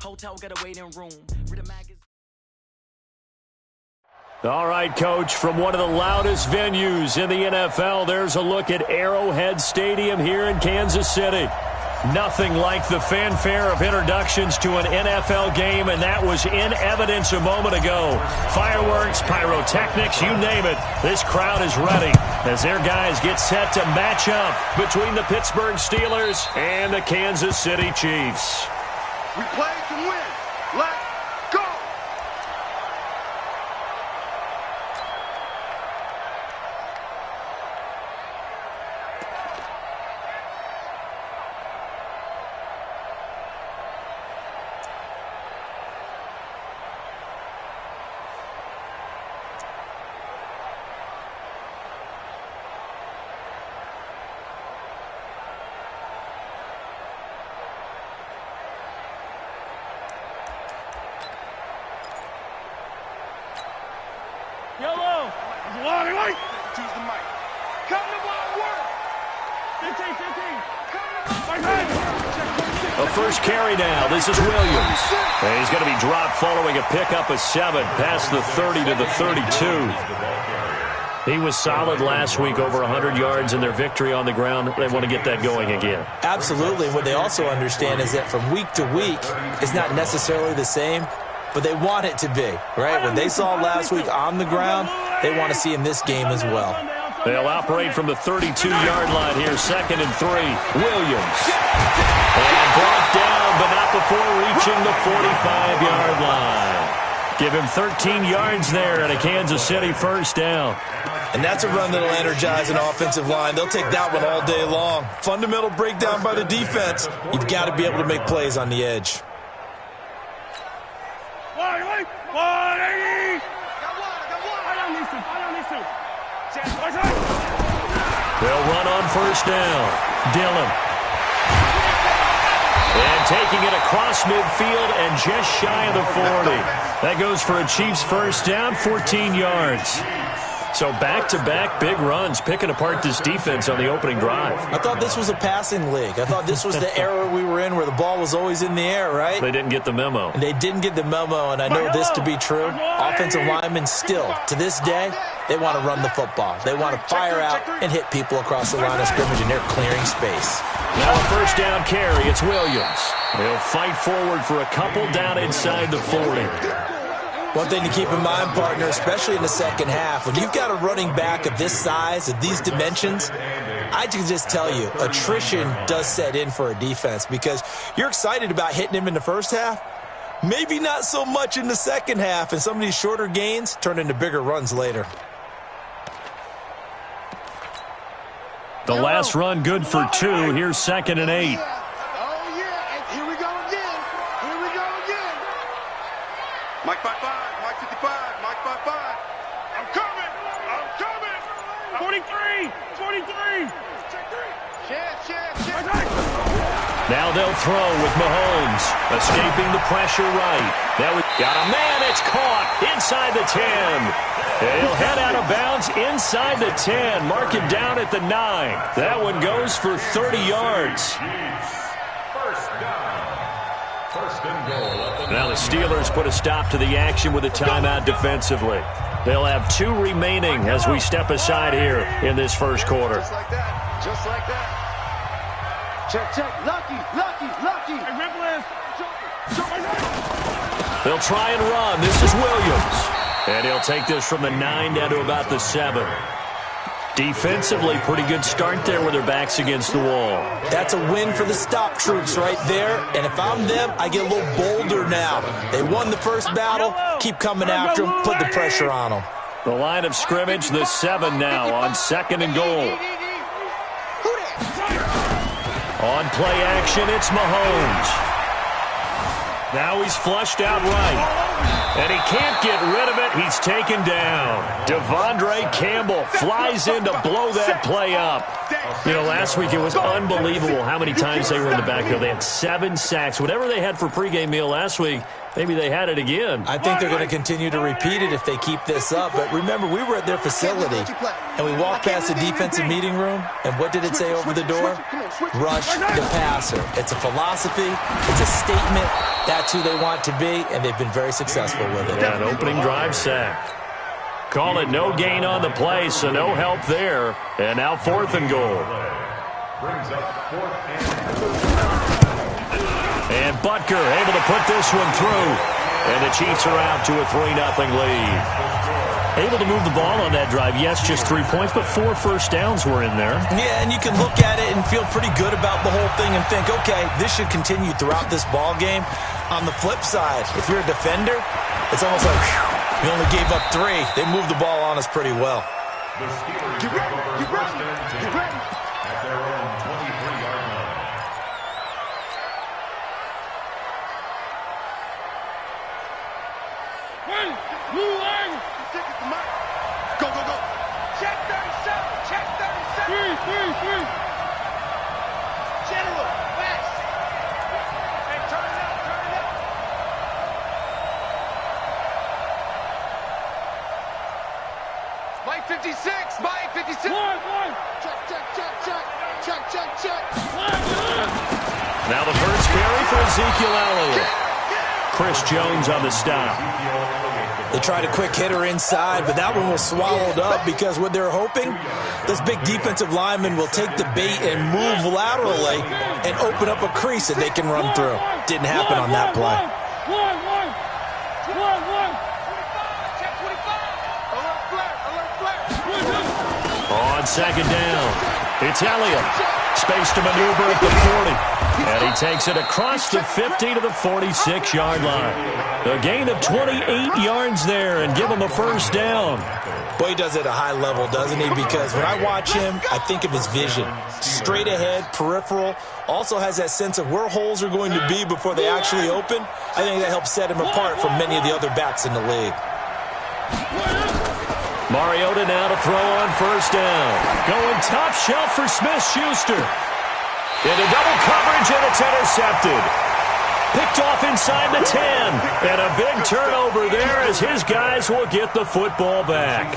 Hotel got a waiting room. Read a magazine. All right, Coach, from one of the loudest venues in the NFL, there's a look at Arrowhead Stadium here in Kansas City. Nothing like the fanfare of introductions to an NFL game, and that was in evidence a moment ago. Fireworks, pyrotechnics, you name it. This crowd is ready as their guys get set to match up between the Pittsburgh Steelers and the Kansas City Chiefs. We play to win. Let's go! Yellow. Choose the mic. Come to my work. 15. A first carry now. This is Williams. And he's going to be dropped following a pickup of 7 past the 30 to the 32. He was solid last week, over 100 yards in their victory on the ground. They want to get that going again. Absolutely. What they also understand is that from week to week, it's not necessarily the same, but they want it to be, right? What they saw last week on the ground, they want to see in this game as well. They'll operate from the 32-yard line here, 2nd and 3. Williams. And brought down, but not before reaching the 45-yard line. Give him 13 yards there and a Kansas City first down. And that's a run that'll energize an offensive line. They'll take that one all day long. Fundamental breakdown by the defense. You've got to be able to make plays on the edge. 180. I don't need to. They'll run on first down. Dillon. And taking it across midfield and just shy of the 40. That goes for a Chiefs first down, 14 yards. So back-to-back big runs, picking apart this defense on the opening drive. I thought this was a passing league. I thought this was the era we were in where the ball was always in the air, right? They didn't get the memo. And they didn't get the memo, and I know this to be true. Offensive linemen still, to this day, they want to run the football. They want to fire out and hit people across the line of scrimmage, and they're clearing space. Now a first down carry. It's Williams. They'll fight forward for a couple down inside the 40. One thing to keep in mind, partner, especially in the second half, when you've got a running back of this size, of these dimensions, I can just tell you, attrition does set in for a defense because you're excited about hitting him in the first half, maybe not so much in the second half, and some of these shorter gains turn into bigger runs later. The last run good for 2. Here's 2nd and 8. Here we go again. Mike 55, Mike 55, Mike 55. I'm coming. 43. Check. Now they'll throw with Mahomes, escaping the pressure right. Got a man, it's caught inside the 10. He'll head out of bounds inside the 10. Mark him down at the 9. That one goes for 30 yards. Now the Steelers put a stop to the action with a timeout defensively. They'll have 2 remaining as we step aside here in this first quarter. Just like that. Check. Lucky. They'll try and run. This is Williams. And he'll take this from the 9 down to about the 7. Defensively, pretty good start there with their backs against the wall. That's a win for the stop troops right there. And if I'm them, I get a little bolder now. They won the first battle. Keep coming after them. Put the pressure on them. The line of scrimmage, the 7 now on 2nd and goal. On play action, it's Mahomes. Now he's flushed out right. And he can't get rid of it. He's taken down. Devondre Campbell flies in to blow that play up. You know, last week it was unbelievable how many times they were in the backfield. They had 7 sacks. Whatever they had for pregame meal last week, Maybe they had it again. I think they're going to continue to repeat it if they keep this up. But remember, we were at their facility, and we walked past the defensive meeting room, and what did it say over the door? Rush the passer. It's a philosophy. It's a statement. That's who they want to be, and they've been very successful with it. Yeah, an opening drive sack. Call it no gain on the play, so no help there. And now 4th and goal. And Butker able to put this one through. And the Chiefs are out to a 3-0 lead. Able to move the ball on that drive. Yes, just 3 points, but 4 first downs were in there. Yeah, and you can look at it and feel pretty good about the whole thing and think, okay, this should continue throughout this ball game. On the flip side, if you're a defender, it's almost like, whew, you only gave up 3. They moved the ball on us pretty well. Get ready, get ready, get ready. At their own 23-yard line. Go, go, go. Check 37, check 37. 3. General, fast. Hey, turn it up, turn it up. Mike 56, Mike 56. One. Check. Now the first carry for Ezekiel Elliott. Chris Jones on the stop. They tried a quick hitter inside, but that one was swallowed up because what they're hoping, this big defensive lineman will take the bait and move laterally and open up a crease that they can run through. Didn't happen on that play. One. Check 25. Alert flat. On second down, it's Elliott. Space to maneuver at the 40. And he takes it across the 50 to the 46-yard line. A gain of 28 yards there and give him a first down. Boy, he does it at a high level, doesn't he? Because when I watch him, I think of his vision. Straight ahead, peripheral. Also has that sense of where holes are going to be before they actually open. I think that helps set him apart from many of the other backs in the league. Mariota now to throw on first down. Going top shelf for Smith-Schuster. Into double coverage, and it's intercepted. Picked off inside the 10. And a big turnover there as his guys will get the football back.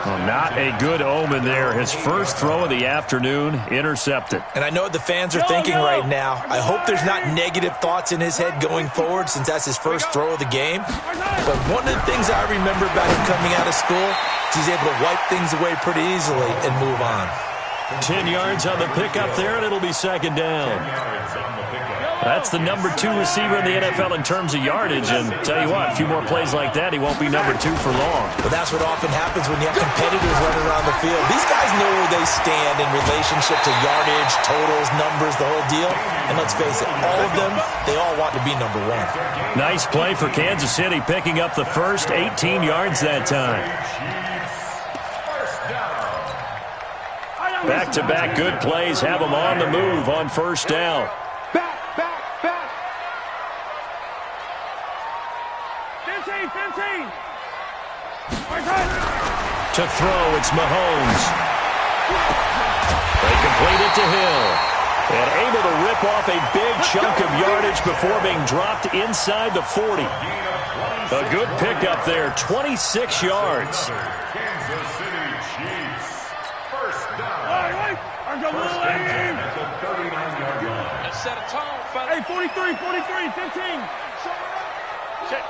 Well, not a good omen there. His first throw of the afternoon intercepted. And I know what the fans are thinking right now. I hope there's not negative thoughts in his head going forward since that's his first throw of the game. But one of the things I remember about him coming out of school is he's able to wipe things away pretty easily and move on. 10 yards on the pickup there, and it'll be second down. That's the number 2 receiver in the NFL in terms of yardage, and tell you what, a few more plays like that, he won't be number 2 for long. But that's what often happens when you have competitors running around the field. These guys know where they stand in relationship to yardage, totals, numbers, the whole deal. And let's face it, all of them, they all want to be number 1. Nice play for Kansas City, picking up the first 18 yards that time. Back-to-back good plays have them on the move on first down. Back. 15. To throw, it's Mahomes. They complete it to Hill. And able to rip off a big chunk of yardage before being dropped inside the 40. A good pickup there, 26 yards. Kansas City Chiefs. First down. I'm going to At the 39-yard line. Set a tone, fella. Hey, 43, 15. Check.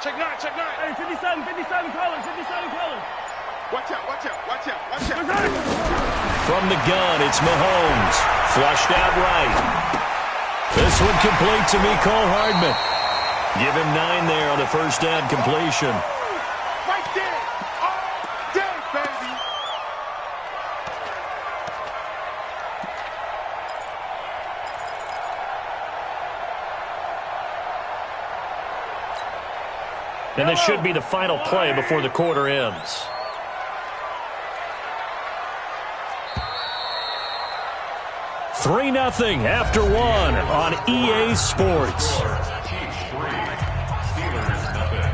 Check 9. Hey, 57 colors. Watch out. From the gun, it's Mahomes. Flushed out right. This one complete to Mecole Hardman. Give him 9 there on the first down completion. Right there. All day, baby. And this should be the final play before the quarter ends. $3-0 after 1 on EA Sports. Chiefs 3, Steelers nothing.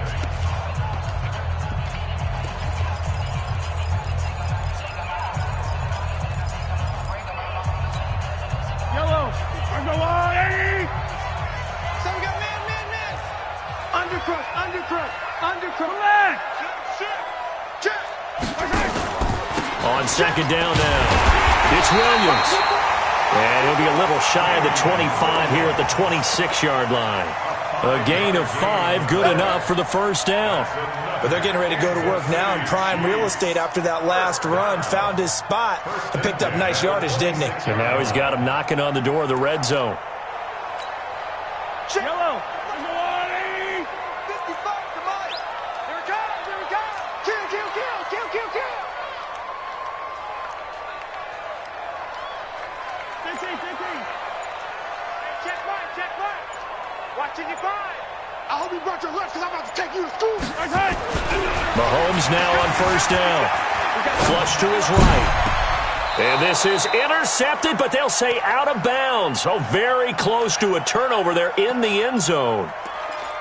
Yellow. I'm going, hey! So we got man Relax. Check. On second down now, it's Williams. And he'll be a little shy of the 25 here at the 26-yard line. A gain of 5, good enough for the first down. But they're getting ready to go to work now in prime real estate after that last run. Found his spot and picked up nice yardage, didn't he? And now he's got him knocking on the door of the red zone. Yellow. 55, come on. Here it comes, here it comes. Kill. Check mark. Watching you find. I hope you brought your lunch because I'm about to take you to school. Okay. Mahomes now on first down. Flush to his right. And this is intercepted, but they'll say out of bounds. Oh, very close to a turnover there in the end zone.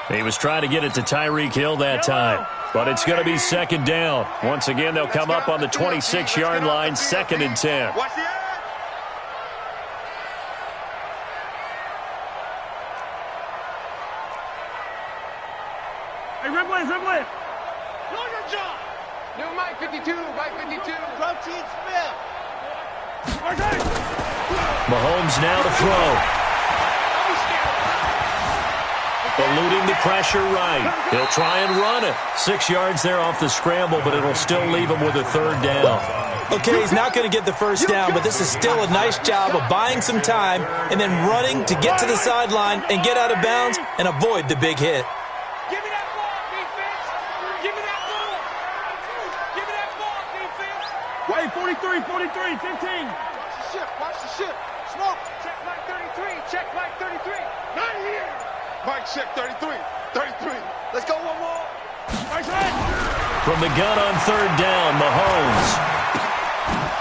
He was trying to get it to Tyreek Hill that time. But it's going to be second down. Once again, they'll come up on the 26-yard line, 2nd and 10. Watch the edge. Hey, Ripley. Know your job. New Mike 52, Mike 52. Protein spill. Okay. Mahomes now to throw. Eluding the pressure right. He'll try and run it. 6 yards there off the scramble, but it'll still leave him with a third down. Okay, he's not going to get the first down, but this is still a nice job of buying some time and then running to get to the sideline and get out of bounds and avoid the big hit. Give me that ball, defense. Give me that ball. Give me that ball, defense. Hey, 43, 15. Watch the ship. Smoke. Check Mike 33. Not here. Mike check 33. Let's go one more. From the gun on third down, Mahomes.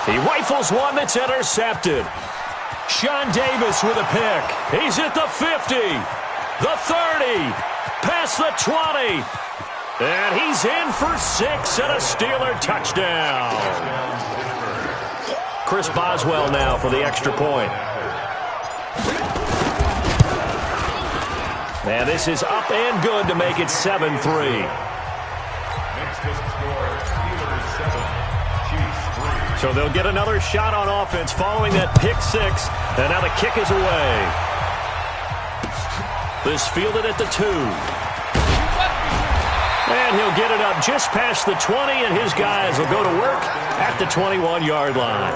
He rifles one that's intercepted. Sean Davis with a pick. He's at the 50, the 30, past the 20. And he's in for 6 and a Steeler touchdown. Chris Boswell now for the extra point. And this is up and good to make it 7-3. Next score, Steelers 7, Chiefs 3. So they'll get another shot on offense following that pick 6. And now the kick is away. This fielded at the 2. And he'll get it up just past the 20, and his guys will go to work at the 21-yard line.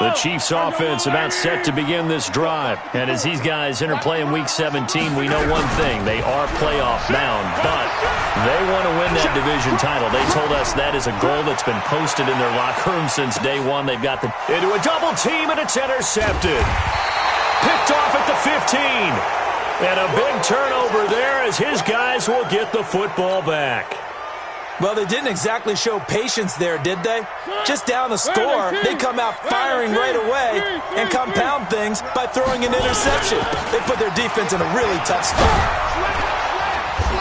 The Chiefs offense about set to begin this drive. And as these guys interplay in Week 17, we know one thing. They are playoff bound, but they want to win that division title. They told us that is a goal that's been posted in their locker room since day one. They've got into a double team, and it's intercepted. Picked off at the 15. And a big turnover there as his guys will get the football back. Well, they didn't exactly show patience there, did they? Just down the score, they come out firing right away and compound things by throwing an interception. They put their defense in a really tough spot.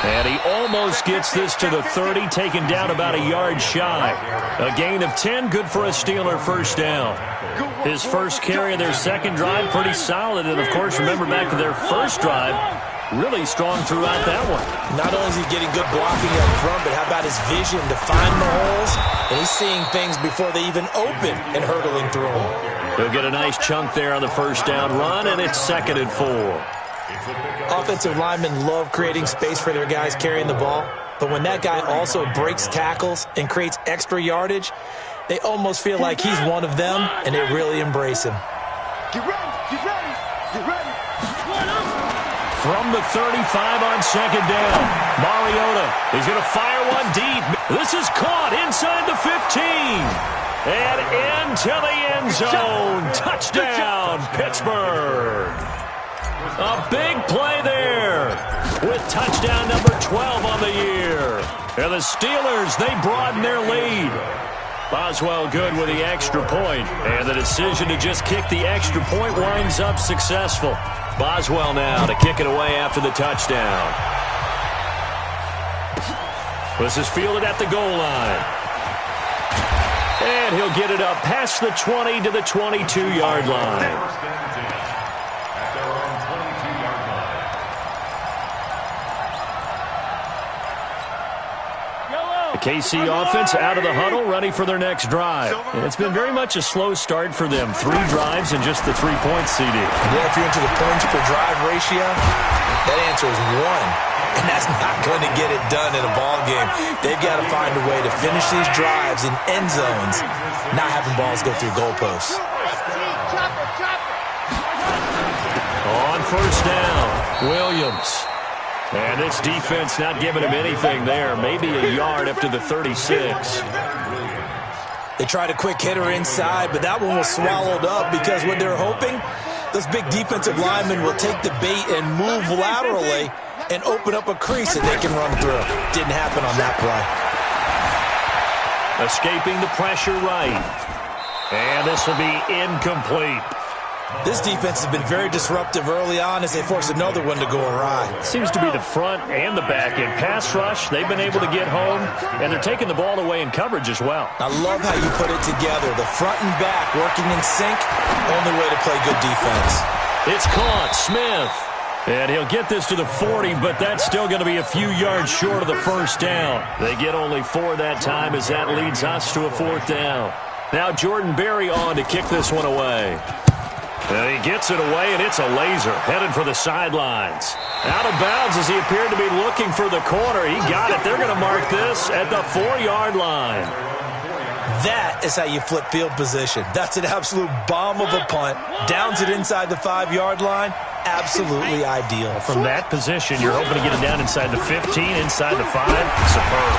And he almost gets this to the 30, taken down about a yard shy. A gain of 10, good for a Steeler first down. His first carry of their second drive, pretty solid. And, of course, remember back to their first drive, really strong throughout that one. Not only is he getting good blocking up front, but how about his vision to find the holes? And he's seeing things before they even open and hurdling through them. He'll get a nice chunk there on the first down run, and it's 2nd and 4. Offensive linemen love creating space for their guys carrying the ball, but when that guy also breaks tackles and creates extra yardage, they almost feel like he's one of them, and they really embrace him. Get ready. From the 35 on second down, Mariota is going to fire one deep. This is caught inside the 15. And into the end zone. Touchdown, Pittsburgh. A big play there with touchdown number 12 on the year. And the Steelers, they broaden their lead. Boswell good with the extra point, and the decision to just kick the extra point winds up successful. Boswell now to kick it away after the touchdown. This is fielded at the goal line. And he'll get it up past the 20 to the 22-yard line. KC offense out of the huddle, ready for their next drive. And it's been very much a slow start for them. 3 drives and just the 3 points, CD. Yeah, if you're into the points per drive ratio, that answer is 1. And that's not going to get it done in a ball game. They've got to find a way to finish these drives in end zones, not having balls go through goalposts. On first down, Williams. And this defense not giving him anything there. Maybe a yard up to the 36. They tried a quick hitter inside, but that one was swallowed up because what they're hoping, those big defensive linemen will take the bait and move laterally and open up a crease that they can run through. Didn't happen on that play. Escaping the pressure right. And this will be incomplete. This defense has been very disruptive early on as they force another one to go awry. Seems to be the front and the back end. Pass rush, they've been able to get home, and they're taking the ball away in coverage as well. I love how you put it together. The front and back working in sync, only way to play good defense. It's caught, Smith. And he'll get this to the 40, but that's still going to be a few yards short of the first down. They get only 4 that time as that leads us to a 4th down. Now Jordan Berry on to kick this one away. And he gets it away, and it's a laser headed for the sidelines. Out of bounds as he appeared to be looking for the corner. He got it. They're going to mark this at the 4-yard line. That is how you flip field position. That's an absolute bomb of a punt. Downs it inside the 5-yard line. Absolutely ideal. From that position, you're hoping to get it down inside the 15, inside the 5. Superb.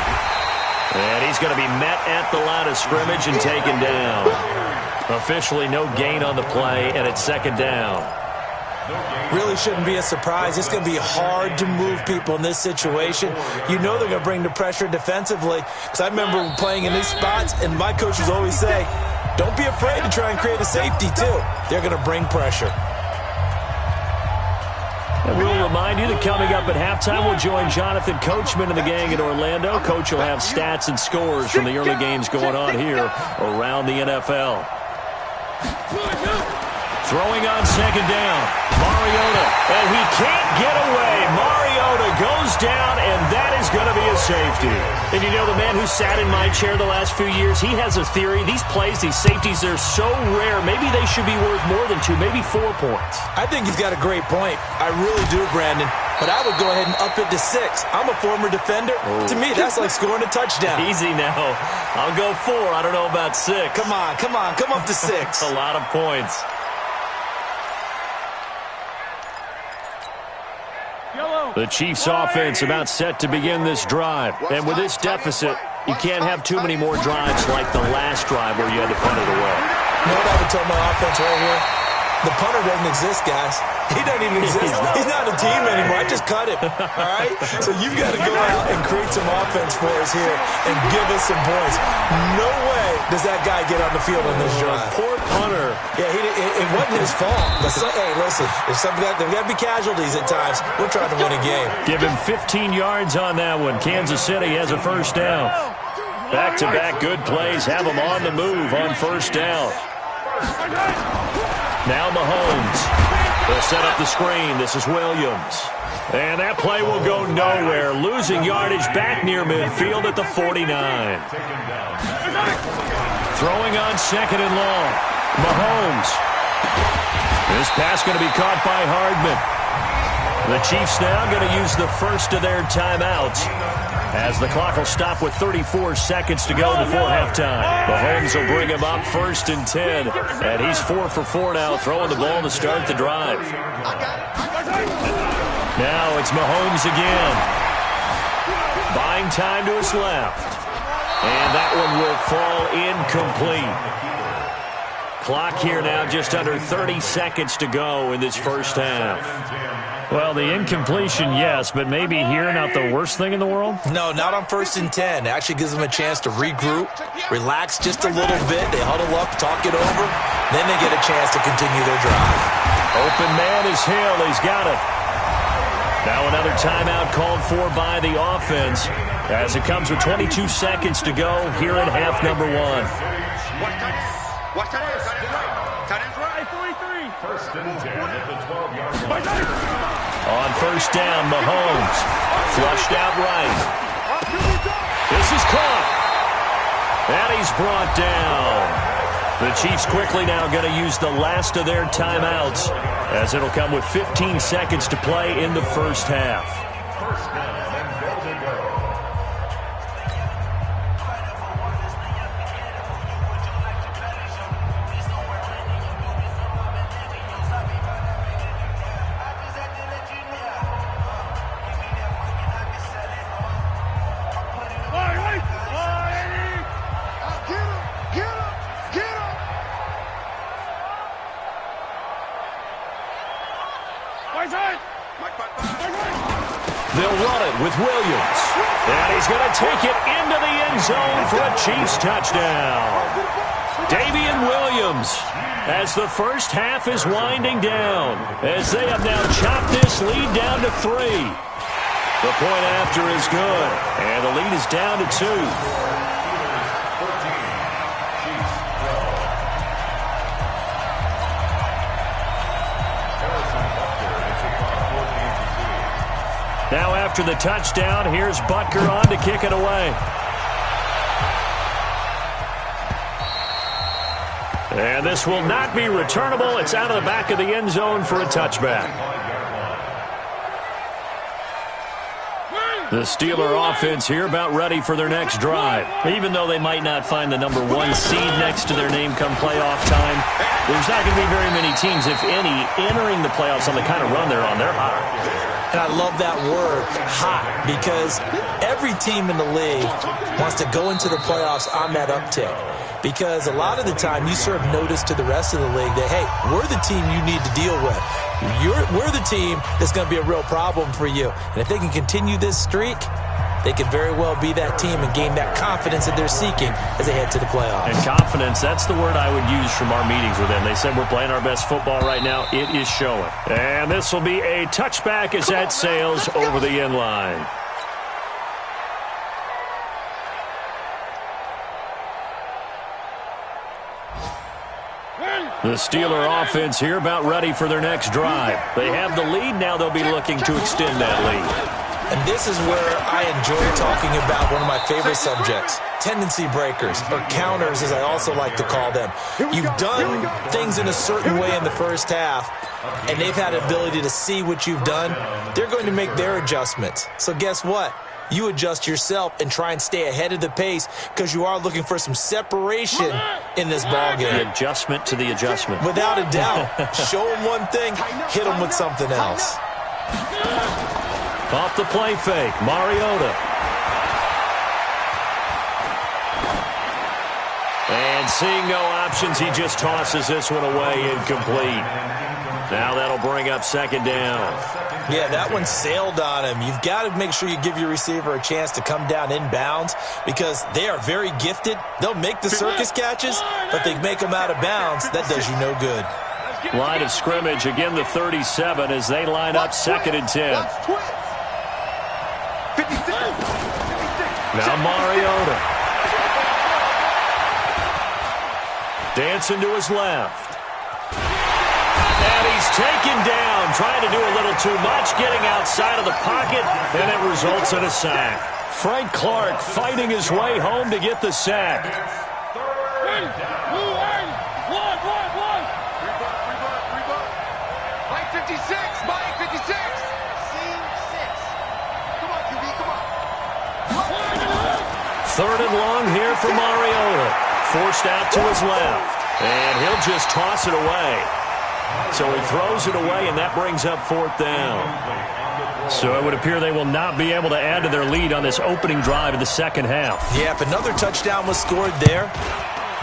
And he's going to be met at the line of scrimmage and taken down. Officially no gain on the play, and it's 2nd down. Really shouldn't be a surprise. It's going to be hard to move people in this situation. You know they're going to bring the pressure defensively. Because I remember playing in these spots, and my coaches always say, don't be afraid to try and create a safety, too. They're going to bring pressure. And we'll remind you that coming up at halftime, we'll join Jonathan Coachman and the gang in Orlando. Coach will have stats and scores from the early games going on here around the NFL. Throwing on 2nd down, Mariota, and he can't get away. Mariota goes down, and that is going to be a safety. And you know, the man who sat in my chair the last few years, he has a theory. These plays, these safeties, they're so rare. Maybe they should be worth more than 2, maybe 4 points. I think he's got a great point. I really do, Brandon. But I would go ahead and up it to 6. I'm a former defender. Oh. To me, that's like scoring a touchdown. Easy now. I'll go 4. I don't know about 6. Come on. Come up to 6. A lot of points. The Chiefs' offense about set to begin this drive. And with this deficit, you can't have too many more drives like the last drive where you had to punt it away. You know what I would tell my offense right here? The punter doesn't exist, guys. He doesn't even exist. He's not a team anymore. I just cut him. All right? So you've got to go out and create some offense for us here and give us some points. No way does that guy get on the field on this drive. Poor punter. Yeah, it wasn't his fault. But hey, listen, there's got to be casualties at times. We're trying to win a game. Give him 15 yards on that one. Kansas City has a 1st down. Back-to-back good plays have them on the move on 1st down. Now Mahomes. They'll set up the screen. This is Williams. And that play will go nowhere. Losing yardage back near midfield at the 49. Throwing on 2nd and long. Mahomes. This pass going to be caught by Hardman. The Chiefs now going to use the first of their timeouts as the clock will stop with 34 seconds to go before halftime. Mahomes will bring him up 1st and 10. And he's 4 for 4 now, throwing the ball to start the drive. Now it's Mahomes again. Buying time to his left. And that one will fall incomplete. Clock here now just under 30 seconds to go in this first half. Well, the incompletion, yes, but maybe here not the worst thing in the world? No, not on 1st and 10. It actually gives them a chance to regroup, relax just a little bit. They huddle up, talk it over. Then they get a chance to continue their drive. Open man is Hill. He's got it. Now another timeout called for by the offense as it comes with 22 seconds to go here in half number 1. What time is it? Tight end's right. 43. 1st and 10 at the 12-yard line. On 1st down, Mahomes. Flushed out right. This is caught. And he's brought down. The Chiefs quickly now going to use the last of their timeouts, as it'll come with 15 seconds to play in the first half. First down and goal to go. They'll run it with Williams. And he's going to take it into the end zone for a Chiefs touchdown. Davian Williams, as the first half is winding down, as they have now chopped this lead down to 3. The point after is good, and the lead is down to 2. Now after the touchdown, here's Butker on to kick it away. And this will not be returnable. It's out of the back of the end zone for a touchback. The Steeler offense here about ready for their next drive. Even though they might not find the number 1 seed next to their name come playoff time, there's not going to be very many teams, if any, entering the playoffs on the kind of run they're on. They're hot. And I love that word, hot, because every team in the league wants to go into the playoffs on that uptick. Because a lot of the time you serve notice to the rest of the league that, hey, we're the team you need to deal with. We're the team that's going to be a real problem for you. And if they can continue this streak, they could very well be that team and gain that confidence that they're seeking as they head to the playoffs. And confidence, that's the word I would use from our meetings with them. They said we're playing our best football right now. It is showing. And this will be a touchback as that sails over the end line. The Steeler offense here about ready for their next drive. They have the lead. Now they'll be looking to extend that lead. And this is where I enjoy talking about one of my favorite subjects, tendency breakers, or counters as I also like to call them. You've done things in a certain way in the first half, and they've had the ability to see what you've done. They're going to make their adjustments. So guess what? You adjust yourself and try and stay ahead of the pace because you are looking for some separation in this ballgame. The adjustment to the adjustment. Without a doubt. Show them one thing, hit them with something else. Off the play fake, Mariota. And seeing no options, he just tosses this one away incomplete. Now that'll bring up second down. Yeah, that one sailed on him. You've got to make sure you give your receiver a chance to come down inbounds because they are very gifted. They'll make the circus catches, but they make them out of bounds. That does you no good. Line of scrimmage, again the 37 as they line up 2nd and 10. 56. Now Mariota. Dancing to his left. And he's taken down, trying to do a little too much, getting outside of the pocket, and it results in a sack. Frank Clark fighting his way home to get the sack. Mike 56, Mike 56. Come on, QB, come on. 3rd and long here for Mariota. Forced out to his left. And he'll just toss it away. So he throws it away, and that brings up 4th down. So it would appear they will not be able to add to their lead on this opening drive of the second half. Yeah, if another touchdown was scored there,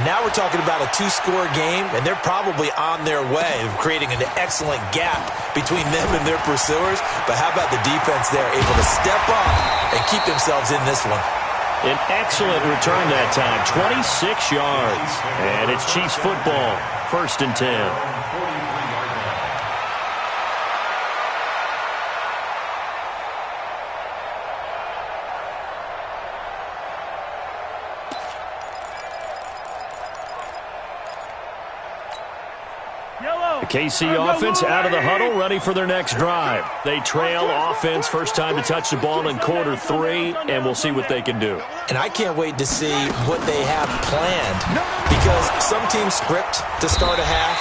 now we're talking about a 2-score game, and they're probably on their way of creating an excellent gap between them and their pursuers. But how about the defense there, able to step up and keep themselves in this one? An excellent return that time, 26 yards. And it's Chiefs football, 1st and 10. Yellow! The KC offense out of the huddle, ready for their next drive. They trail offense, first time to touch the ball in quarter 3, and we'll see what they can do. And I can't wait to see what they have planned, because some teams script to start a half.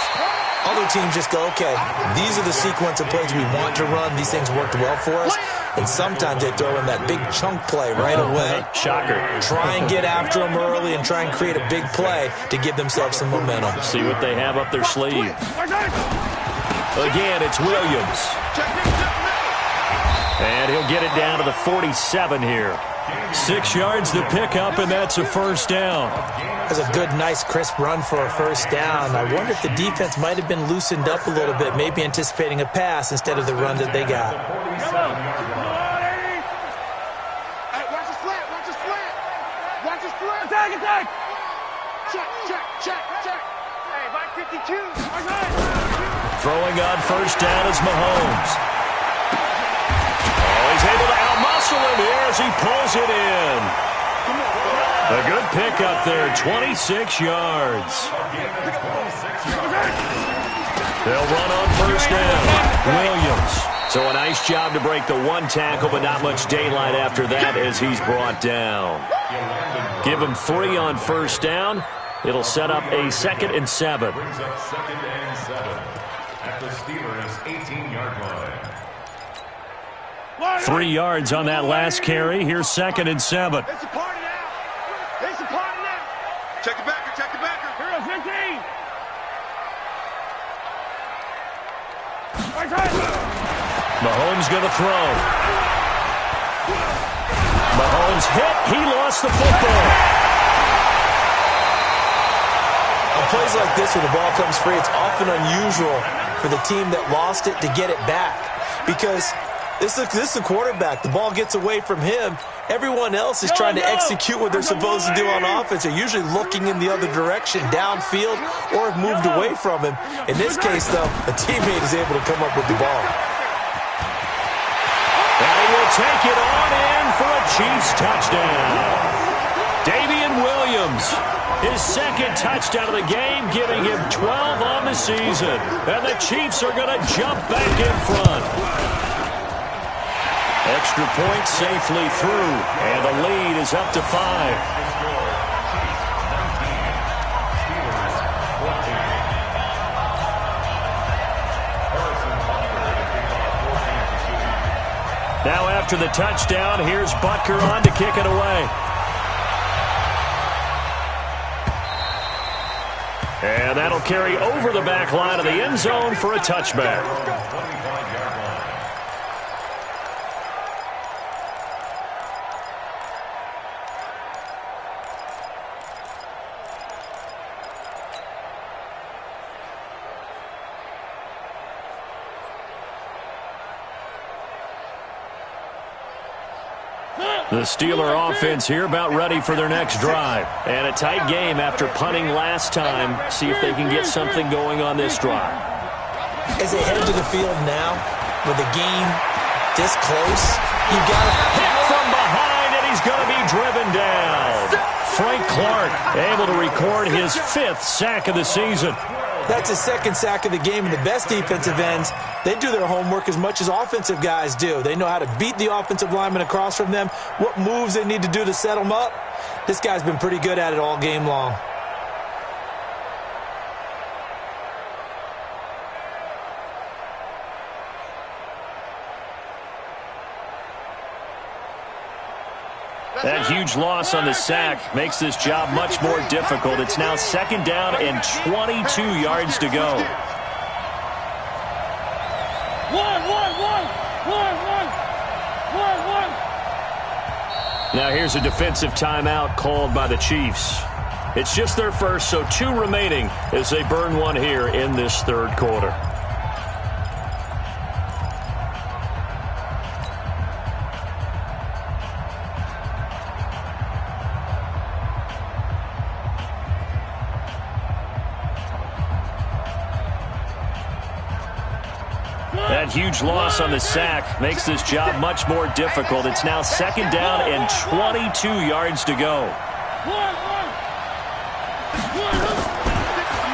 Other teams just go, okay, these are the sequence of plays we want to run. These things worked well for us. And sometimes they throw in that big chunk play right away. Shocker. Try and get after them early and try and create a big play to give themselves some momentum. See what they have up their sleeve. Again, it's Williams. And he'll get it down to the 47 here. 6 yards to pick up, and that's a first down. That's a good, nice, crisp run for a first down. I wonder if the defense might have been loosened up a little bit, maybe anticipating a pass instead of the run that they got. Hey, watch the slant, watch the slant. Watch the slant. Attack, attack. Check. Hey, Mike 52. Throwing on first down is Mahomes. Oh, he's able to out-muscle him here as he pulls it in. A good pickup there, 26 yards. They'll run on first down. Williams. So a nice job to break the one tackle, but not much daylight after that as he's brought down. Give him 3 on first down. It'll set up a 2nd and 7. Brings up 2nd and 7 at the Steelers' 18-yard line. 3 yards on that last carry. Here's 2nd and 7. It's a party now. It's a party now. Check it backer. Here, 15. Mahomes going to throw. Mahomes hit. He lost the football. On plays like this where the ball comes free, it's often unusual for the team that lost it to get it back, because this is the quarterback. The ball gets away from him. Everyone else is trying to execute what they're supposed to do on offense. They're usually looking in the other direction, downfield, or have moved away from him. In this case, though, a teammate is able to come up with the ball. And he will take it on in for a Chiefs touchdown. Damian Williams, his 2nd touchdown of the game, giving him 12 on the season. And the Chiefs are going to jump back in front. Extra point safely through, and the lead is up to 5. Now after the touchdown, here's Butker on to kick it away. And that'll carry over the back line of the end zone for a touchback. The Steeler offense here about ready for their next drive. And a tight game after punting last time. See if they can get something going on this drive. As they head to the field now, with the game this close, you've got to hit from behind, and he's going to be driven down. Frank Clark able to record his 5th sack of the season. That's his 2nd sack of the game, and the best defensive ends, they do their homework as much as offensive guys do. They know how to beat the offensive lineman across from them, what moves they need to do to set them up. This guy's been pretty good at it all game long. That huge loss on the sack makes this job much more difficult. It's now 2nd down and 22 yards to go. Now here's a defensive timeout called by the Chiefs. It's just their first, so 2 remaining as they burn one here in this 3rd quarter. That huge loss on the sack makes this job much more difficult. It's now 2nd down and 22 yards to go.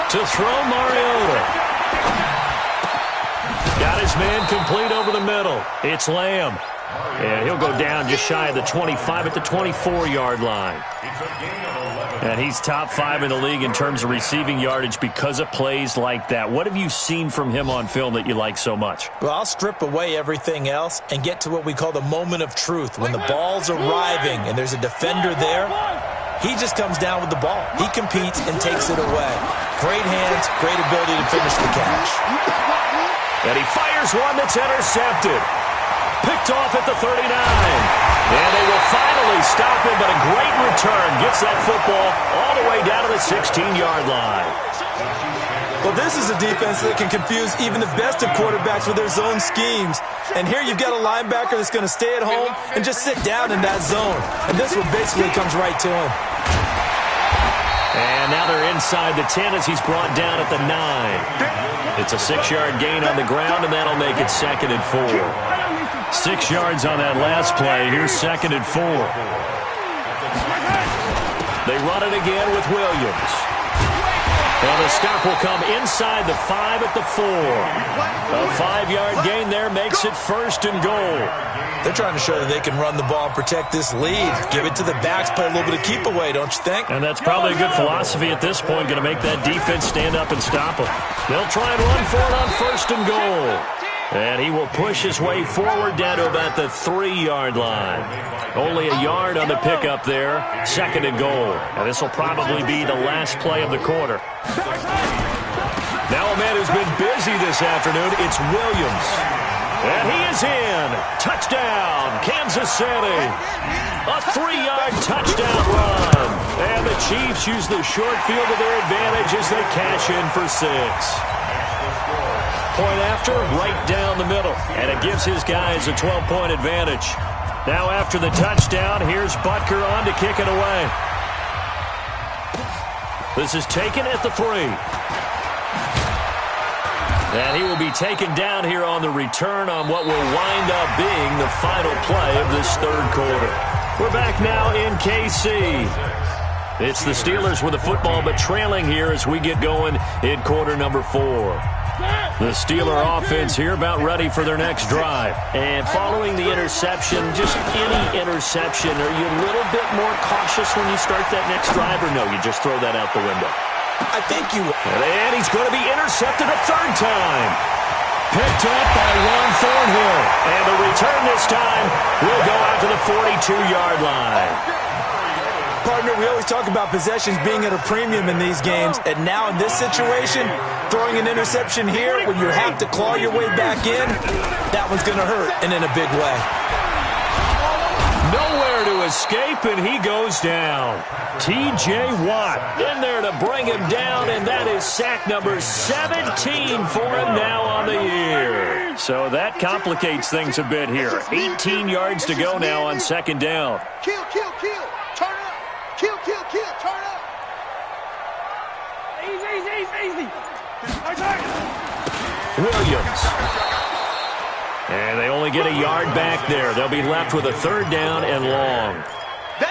To throw, Mariota. his man complete over the middle. It's Lamb. And he'll go down just shy of the 25 at the 24-yard line. And he's top 5 in the league in terms of receiving yardage because of plays like that. What have you seen from him on film that you like so much? Well, I'll strip away everything else and get to what we call the moment of truth. When the ball's arriving and there's a defender there, he just comes down with the ball. He competes and takes it away. Great hands, great ability to finish the catch. And he fires one that's intercepted. Picked off at the 39. And they will finally stop him, but a great return. Gets that football all the way down to the 16-yard line. Well, this is a defense that can confuse even the best of quarterbacks with their zone schemes. And here you've got a linebacker that's going to stay at home and just sit down in that zone. And this one basically comes right to him. And now they're inside the 10 as he's brought down at the 9. It's a 6-yard gain on the ground, and that'll make it 2nd and 4. 6 yards on that last play. Here's 2nd and 4. They run it again with Williams. And the stop will come inside the 5 at the 4. A 5-yard gain there makes it 1st and goal. They're trying to show that they can run the ball and protect this lead. Give it to the backs, play a little bit of keep away, don't you think? And that's probably a good philosophy at this point, going to make that defense stand up and stop them. They'll try and run for it on 1st and goal. And he will push his way forward down to about the 3-yard line. Only a yard on the pickup there. 2nd and goal. And this will probably be the last play of the quarter. Now a man who's been busy this afternoon, it's Williams. And he is in. Touchdown, Kansas City. A 3-yard touchdown run. And the Chiefs use the short field to their advantage as they cash in for 6. Point after, right down the middle. And it gives his guys a 12-point advantage. Now after the touchdown, here's Butker on to kick it away. This is taken at the 3. And he will be taken down here on the return on what will wind up being the final play of this 3rd quarter. We're back now in KC. It's the Steelers with the football, but trailing here as we get going in quarter number 4. The Steeler offense here about ready for their next drive. And following the interception, just any interception, are you a little bit more cautious when you start that next drive, or no, you just throw that out the window? I think you will. And he's going to be intercepted a 3rd time. Picked up by Juan Thornhill. And the return this time will go out to the 42-yard line. Partner, we always talk about possessions being at a premium in these games, and now in this situation, throwing an interception here when you have to claw your way back in, that one's going to hurt, and in a big way. Nowhere to escape, and he goes down. T.J. Watt in there to bring him down, and that is sack number 17 for him now on the year. So that complicates things a bit here. 18 yards to go now on 2nd down. Kill, kill, kill. Turn up. Kill, kill, kill. Turn up. Easy. Williams. And they only get a yard back there. They'll be left with a 3rd down and long.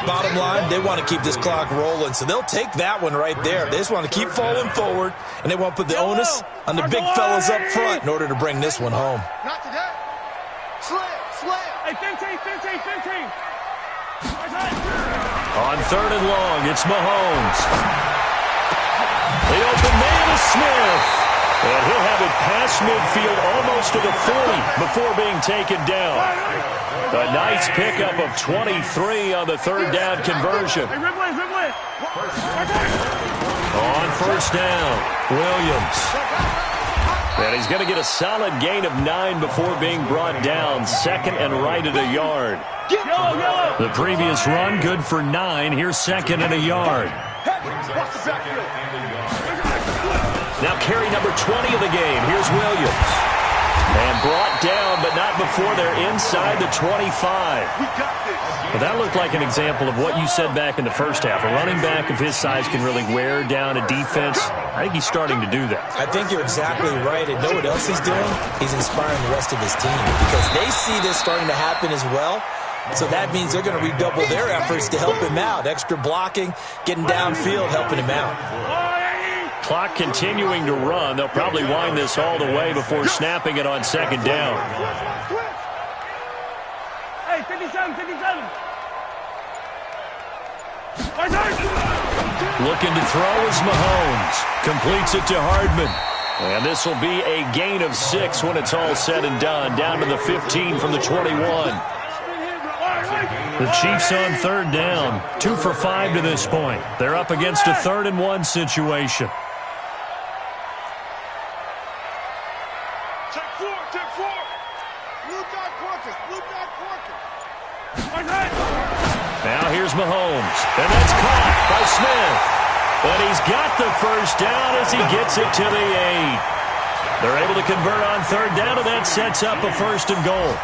Bottom line, they want to keep this clock rolling, so they'll take that one right there. They just want to keep falling forward, and they want to put the onus on the big fellas up front in order to bring this one home. Not today. Slam. Hey, 15. On 3rd and long, it's Mahomes. The open man is Smith. And he'll have it past midfield almost to the 40 before being taken down. A nice pickup of 23 on the 3rd down conversion. On 1st down, Williams. And he's going to get a solid gain of 9 before being brought down. 2nd and right at a yard. The previous run, good for 9. Here's 2nd and a yard. Now carry number 20 of the game. Here's Williams. And brought down, but not before they're inside the 25. Well, that looked like an example of what you said back in the first half. A running back of his size can really wear down a defense. I think he's starting to do that. I think you're exactly right. And know what else he's doing? He's inspiring the rest of his team because they see this starting to happen as well. So that means they're going to redouble their efforts to help him out. Extra blocking, getting downfield, helping him out. clock continuing to run. They'll probably wind this all the way before snapping it on second down. Hey, 57, 57. Looking to throw is Mahomes. Completes it to Hardman. And this will be a gain of 6 when it's all said and done. Down to the 15 from the 21. The Chiefs on third down. 2 for 5 to this point. They're up against a 3rd and 1 situation. Check 4, check 4. Blue dot quarters, blue dot quarters. Now here's Mahomes. And that's caught by Smith. But he's got the first down as he gets it to the 8. They're able to convert on third down, and that sets up a 1st and goal.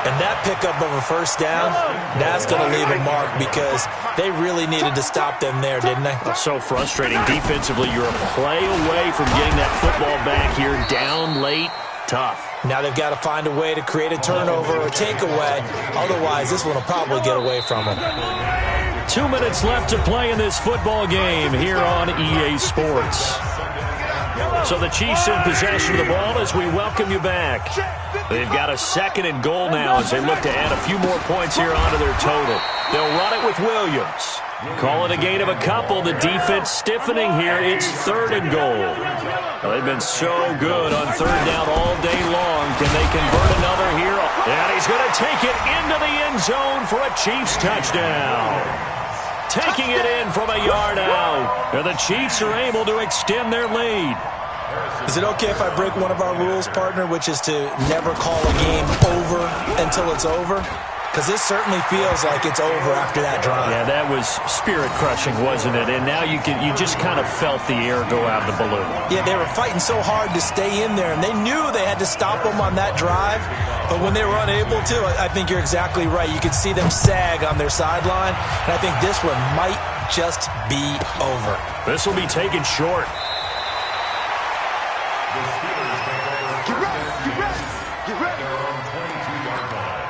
And that pickup of a first down, that's going to leave a mark because they really needed to stop them there, didn't they? So frustrating. Defensively, you're a play away from getting that football back here. Down late, tough. Now they've got to find a way to create a turnover or takeaway. Otherwise, this one will probably get away from them. 2 minutes left to play in this football game here on EA Sports. So the Chiefs in possession of the ball as we welcome you back. They've got a 2nd and goal now as they look to add a few more points here onto their total. They'll run it with Williams. Call it a gain of a couple. The defense stiffening here. It's 3rd and goal. Well, they've been so good on third down all day long. Can they convert another here? And he's going to take it into the end zone for a Chiefs touchdown. Taking it in from a yard out. And the Chiefs are able to extend their lead. Is it okay if I break one of our rules, partner, which is to never call a game over until it's over? Because this certainly feels like it's over after that drive. Yeah, that was spirit-crushing, wasn't it? And now you just kind of felt the air go out of the balloon. Yeah, they were fighting so hard to stay in there, and they knew they had to stop them on that drive. But when they were unable to, I think you're exactly right. You could see them sag on their sideline, and I think this one might just be over. This will be taken short. Get ready, get ready, get ready. They're on 22-yard line.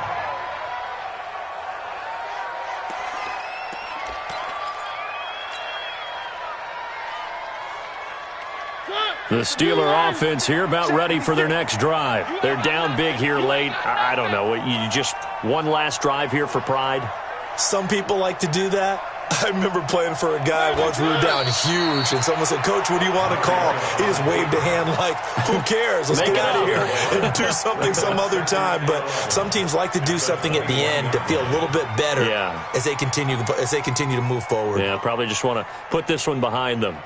The Steeler offense here about ready for their next drive. They're down big here late. I don't know. You just one last drive here for pride? Some people like to do that. I remember playing for a guy once we were down huge, and someone said, "Coach, what do you want to call?" He just waved a hand like, who cares? Let's get out of here and do something some other time. But some teams like to do something at the end to feel a little bit better as they continue to move forward. Yeah, probably just want to put this one behind them.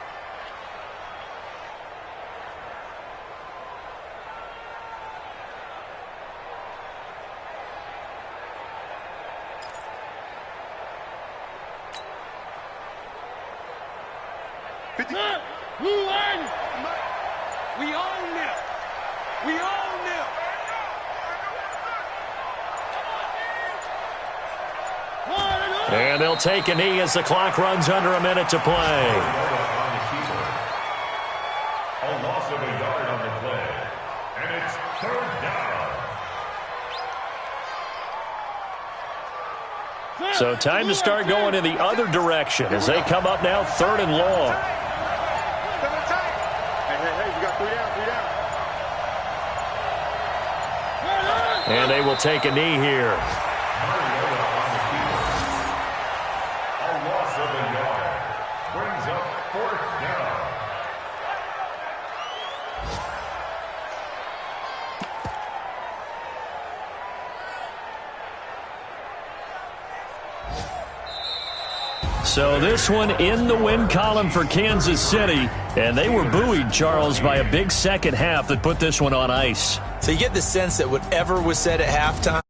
We own it. We own it. We own it. And they'll take a knee as the clock runs under a minute to play. A loss of a yard on the play. And it's 3rd down. So time to start going in the other direction as they come up now 3rd and long. Hey, you got 3 down, 3 down. And they will take a knee here. A loss of a yard. Brings up 4th down. So this one in the win column for Kansas City. And they were buoyed, Charles, by a big second half that put this one on ice. So you get the sense that whatever was said at halftime,